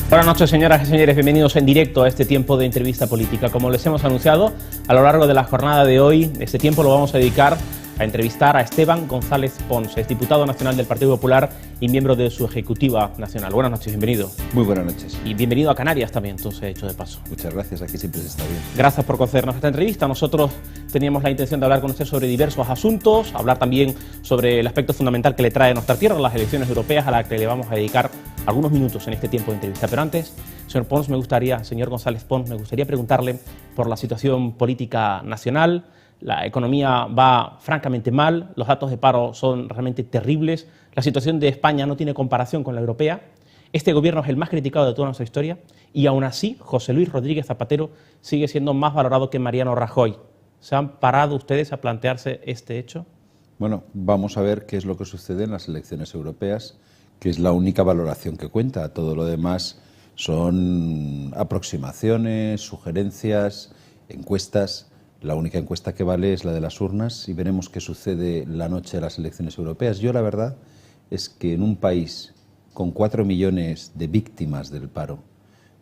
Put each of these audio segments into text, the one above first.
Buenas noches, señoras y señores, bienvenidos en directo a este tiempo de entrevista política. Como les hemos anunciado, a lo largo de la jornada de hoy, este tiempo lo vamos a dedicar a entrevistar a Esteban González Pons, es diputado nacional del Partido Popular y miembro de su Ejecutiva Nacional. Buenas noches, bienvenido. Muy buenas noches. Y bienvenido a Canarias también, entonces, hecho de paso. Muchas gracias, aquí siempre se está bien. Gracias por concedernos esta entrevista. Nosotros teníamos la intención de hablar con usted sobre diversos asuntos, hablar también sobre el aspecto fundamental que le trae a nuestra tierra, las elecciones europeas, a las que le vamos a dedicar algunos minutos en este tiempo de entrevista. Pero antes, señor González Pons, me gustaría preguntarle por la situación política nacional. La economía va francamente mal, los datos de paro son realmente terribles, la situación de España no tiene comparación con la europea, este gobierno es el más criticado de toda nuestra historia y aún así José Luis Rodríguez Zapatero sigue siendo más valorado que Mariano Rajoy. ¿Se han parado ustedes a plantearse este hecho? Bueno, vamos a ver qué es lo que sucede en las elecciones europeas, que es la única valoración que cuenta. Todo lo demás son aproximaciones, sugerencias, encuestas. La única encuesta que vale es la de las urnas y veremos qué sucede la noche de las elecciones europeas. Yo la verdad es que en un país con 4 millones de víctimas del paro,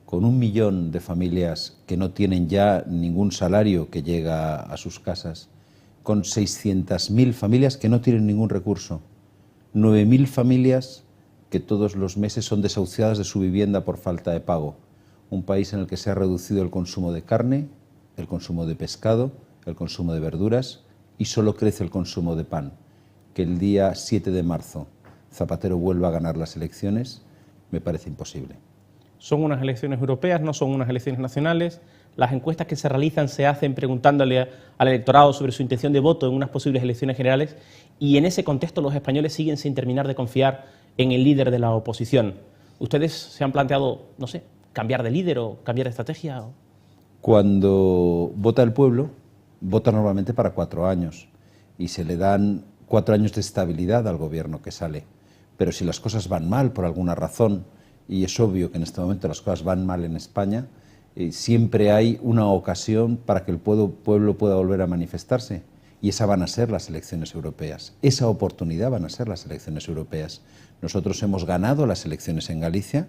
con 1 millón de familias que no tienen ya ningún salario que llega a sus casas, con 600.000 familias que no tienen ningún recurso, 9.000 familias que todos los meses son desahuciadas de su vivienda por falta de pago, un país en el que se ha reducido el consumo de carne, el consumo de pescado, el consumo de verduras y solo crece el consumo de pan. Que el día 7 de marzo Zapatero vuelva a ganar las elecciones me parece imposible. Son unas elecciones europeas, no son unas elecciones nacionales. Las encuestas que se realizan se hacen preguntándole al electorado sobre su intención de voto en unas posibles elecciones generales y en ese contexto los españoles siguen sin terminar de confiar en el líder de la oposición. ¿Ustedes se han planteado, no sé, cambiar de líder o cambiar de estrategia? Cuando vota el pueblo, vota normalmente para 4 años y se le dan 4 años de estabilidad al gobierno que sale. Pero si las cosas van mal por alguna razón, y es obvio que en este momento las cosas van mal en España, siempre hay una ocasión para que el pueblo pueda volver a manifestarse. Y esa van a ser las elecciones europeas. Esa oportunidad van a ser las elecciones europeas. Nosotros hemos ganado las elecciones en Galicia,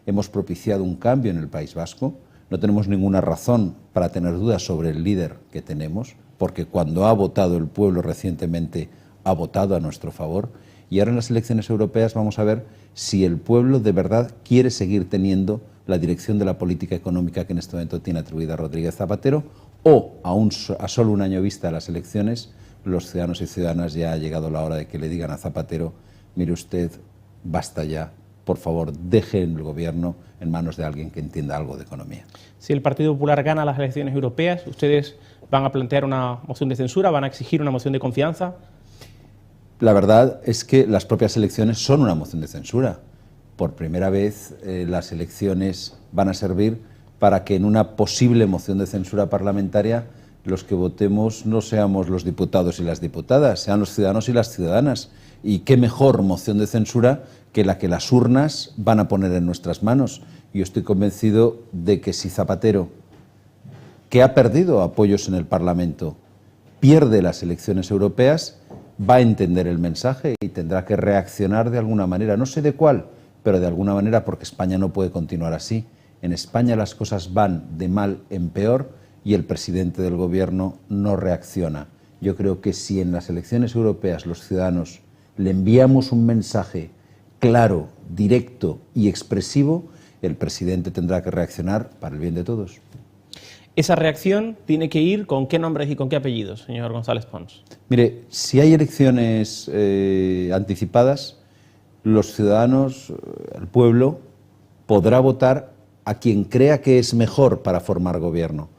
hemos propiciado un cambio en el País Vasco. No tenemos ninguna razón para tener dudas sobre el líder que tenemos, porque cuando ha votado el pueblo recientemente, ha votado a nuestro favor. Y ahora en las elecciones europeas vamos a ver si el pueblo de verdad quiere seguir teniendo la dirección de la política económica que en este momento tiene atribuida a Rodríguez Zapatero, o a solo un año vista de las elecciones, los ciudadanos y ciudadanas ya ha llegado la hora de que le digan a Zapatero: mire usted, basta ya. Por favor, dejen el gobierno en manos de alguien que entienda algo de economía. Si el Partido Popular gana las elecciones europeas, ¿ustedes van a plantear una moción de censura, van a exigir una moción de confianza? La verdad es que las propias elecciones son una moción de censura. Por primera vez las elecciones van a servir para que en una posible moción de censura parlamentaria los que votemos no seamos los diputados y las diputadas, sean los ciudadanos y las ciudadanas. Y qué mejor moción de censura que la que las urnas van a poner en nuestras manos. Yo estoy convencido de que si Zapatero, que ha perdido apoyos en el Parlamento, pierde las elecciones europeas, va a entender el mensaje y tendrá que reaccionar de alguna manera. No sé de cuál, pero de alguna manera, porque España no puede continuar así. En España las cosas van de mal en peor y el presidente del gobierno no reacciona. Yo creo que si en las elecciones europeas los ciudadanos le enviamos un mensaje claro, directo y expresivo, el presidente tendrá que reaccionar para el bien de todos. ¿Esa reacción tiene que ir con qué nombres y con qué apellidos, señor González Pons? Mire, si hay elecciones anticipadas, los ciudadanos, el pueblo, podrá votar a quien crea que es mejor para formar gobierno.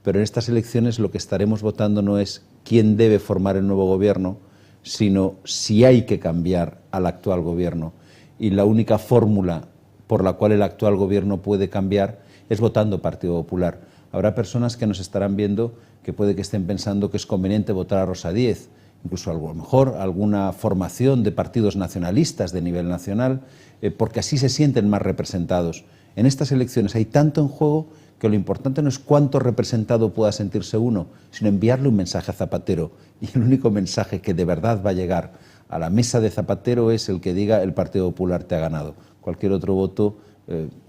Pero en estas elecciones lo que estaremos votando no es quién debe formar el nuevo gobierno, sino si hay que cambiar al actual gobierno. Y la única fórmula por la cual el actual gobierno puede cambiar es votando Partido Popular. Habrá personas que nos estarán viendo que puede que estén pensando que es conveniente votar a Rosa Díez, incluso a lo mejor alguna formación de partidos nacionalistas de nivel nacional, porque así se sienten más representados. En estas elecciones hay tanto en juego que lo importante no es cuánto representado pueda sentirse uno, sino enviarle un mensaje a Zapatero. Y el único mensaje que de verdad va a llegar a la mesa de Zapatero es el que diga: el Partido Popular te ha ganado. Cualquier otro voto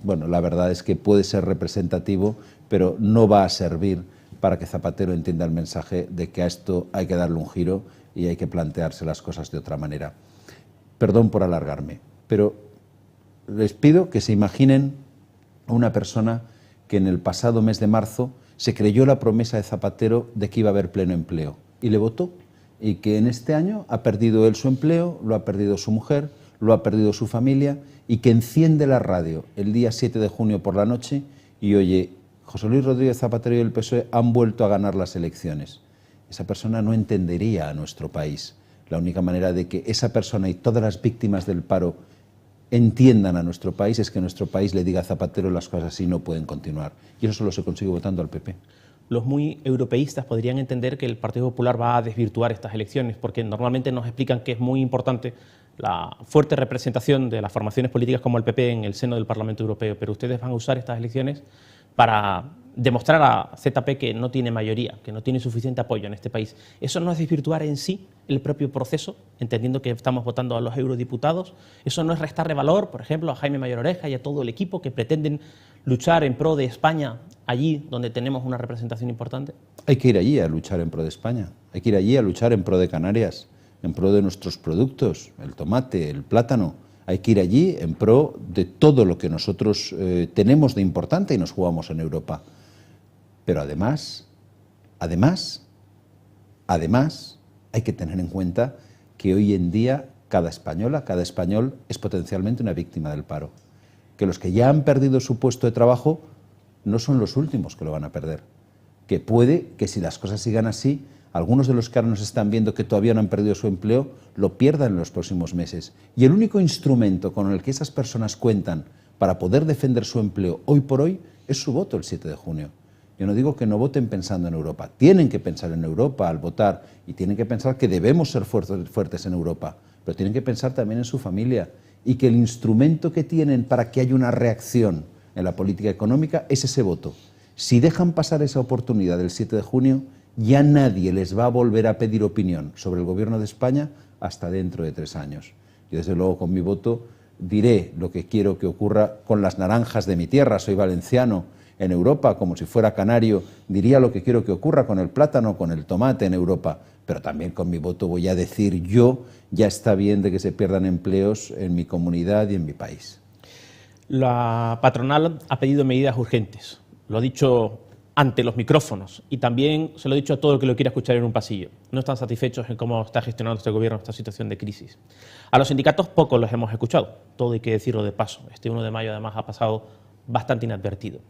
bueno, la verdad es que puede ser representativo, pero no va a servir para que Zapatero entienda el mensaje de que a esto hay que darle un giro y hay que plantearse las cosas de otra manera. Perdón por alargarme, pero les pido que se imaginen a una persona que en el pasado mes de marzo se creyó la promesa de Zapatero de que iba a haber pleno empleo y le votó, y que en este año ha perdido él su empleo, lo ha perdido su mujer, lo ha perdido su familia, y que enciende la radio el día 7 de junio por la noche y oye: José Luis Rodríguez Zapatero y el PSOE han vuelto a ganar las elecciones. Esa persona no entendería a nuestro país. La única manera de que esa persona y todas las víctimas del paro entiendan a nuestro país es que nuestro país le diga a Zapatero: las cosas así no pueden continuar. Y eso solo se consigue votando al PP. Los muy europeístas podrían entender que el Partido Popular va a desvirtuar estas elecciones, porque normalmente nos explican que es muy importante la fuerte representación de las formaciones políticas como el PP en el seno del Parlamento Europeo, pero ustedes van a usar estas elecciones para demostrar a ZP que no tiene mayoría, que no tiene suficiente apoyo en este país. ¿Eso no es desvirtuar en sí el propio proceso, entendiendo que estamos votando a los eurodiputados? ¿Eso no es restarle valor, por ejemplo, a Jaime Mayor Oreja y a todo el equipo que pretenden luchar en pro de España allí donde tenemos una representación importante? Hay que ir allí a luchar en pro de España, hay que ir allí a luchar en pro de Canarias, en pro de nuestros productos, el tomate, el plátano. Hay que ir allí en pro de todo lo que nosotros tenemos de importante y nos jugamos en Europa. Pero además, hay que tener en cuenta que hoy en día cada española, cada español es potencialmente una víctima del paro. Que los que ya han perdido su puesto de trabajo no son los últimos que lo van a perder. Que puede que si las cosas sigan así, algunos de los que ahora nos están viendo que todavía no han perdido su empleo, lo pierdan en los próximos meses. Y el único instrumento con el que esas personas cuentan para poder defender su empleo hoy por hoy es su voto el 7 de junio. Yo no digo que no voten pensando en Europa. Tienen que pensar en Europa al votar y tienen que pensar que debemos ser fuertes en Europa, pero tienen que pensar también en su familia y que el instrumento que tienen para que haya una reacción en la política económica es ese voto. Si dejan pasar esa oportunidad del 7 de junio, ya nadie les va a volver a pedir opinión sobre el Gobierno de España hasta dentro de 3 años. Yo, desde luego, con mi voto diré lo que quiero que ocurra con las naranjas de mi tierra. Soy valenciano. En Europa, como si fuera canario, diría lo que quiero que ocurra con el plátano, con el tomate en Europa, pero también con mi voto voy a decir yo: ya está bien de que se pierdan empleos en mi comunidad y en mi país. La patronal ha pedido medidas urgentes, lo ha dicho ante los micrófonos y también se lo ha dicho a todo el que lo quiera escuchar en un pasillo. No están satisfechos en cómo está gestionando este gobierno esta situación de crisis. A los sindicatos pocos los hemos escuchado, todo hay que decirlo de paso. Este 1 de mayo además ha pasado bastante inadvertido.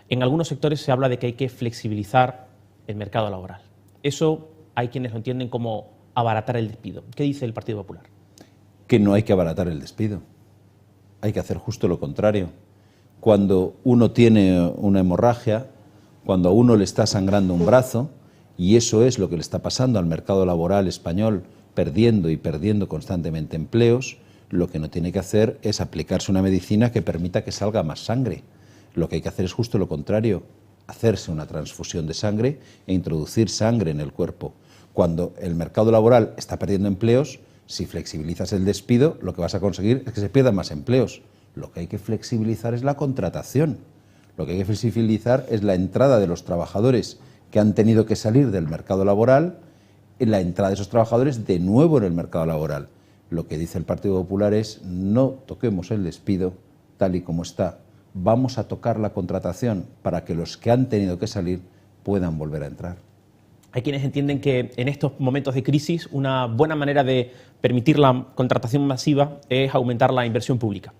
En algunos sectores se habla de que hay que flexibilizar el mercado laboral. Eso hay quienes lo entienden como abaratar el despido. ¿Qué dice el Partido Popular? Que no hay que abaratar el despido. Hay que hacer justo lo contrario. Cuando uno tiene una hemorragia, cuando a uno le está sangrando un brazo, y eso es lo que le está pasando al mercado laboral español, perdiendo y perdiendo constantemente empleos, lo que no tiene que hacer es aplicarse una medicina que permita que salga más sangre. Lo que hay que hacer es justo lo contrario, hacerse una transfusión de sangre e introducir sangre en el cuerpo. Cuando el mercado laboral está perdiendo empleos, si flexibilizas el despido, lo que vas a conseguir es que se pierdan más empleos. Lo que hay que flexibilizar es la contratación. Lo que hay que flexibilizar es la entrada de los trabajadores que han tenido que salir del mercado laboral, en la entrada de esos trabajadores de nuevo en el mercado laboral. Lo que dice el Partido Popular es: no toquemos el despido tal y como está. Vamos a tocar la contratación para que los que han tenido que salir puedan volver a entrar. Hay quienes entienden que en estos momentos de crisis una buena manera de permitir la contratación masiva es aumentar la inversión pública.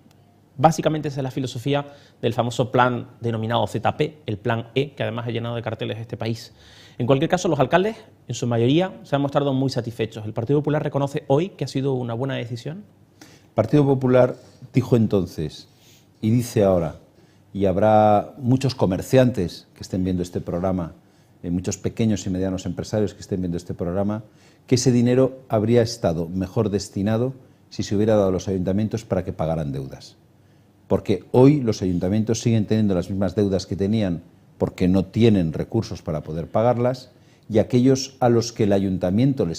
Básicamente esa es la filosofía del famoso plan denominado ZP, el plan E, que además ha llenado de carteles este país. En cualquier caso, los alcaldes, en su mayoría, se han mostrado muy satisfechos. ¿El Partido Popular reconoce hoy que ha sido una buena decisión? El Partido Popular dijo entonces y dice ahora, y habrá muchos comerciantes que estén viendo este programa, muchos pequeños y medianos empresarios que estén viendo este programa, que ese dinero habría estado mejor destinado si se hubiera dado a los ayuntamientos para que pagaran deudas. Porque hoy los ayuntamientos siguen teniendo las mismas deudas que tenían porque no tienen recursos para poder pagarlas, y aquellos a los que el ayuntamiento les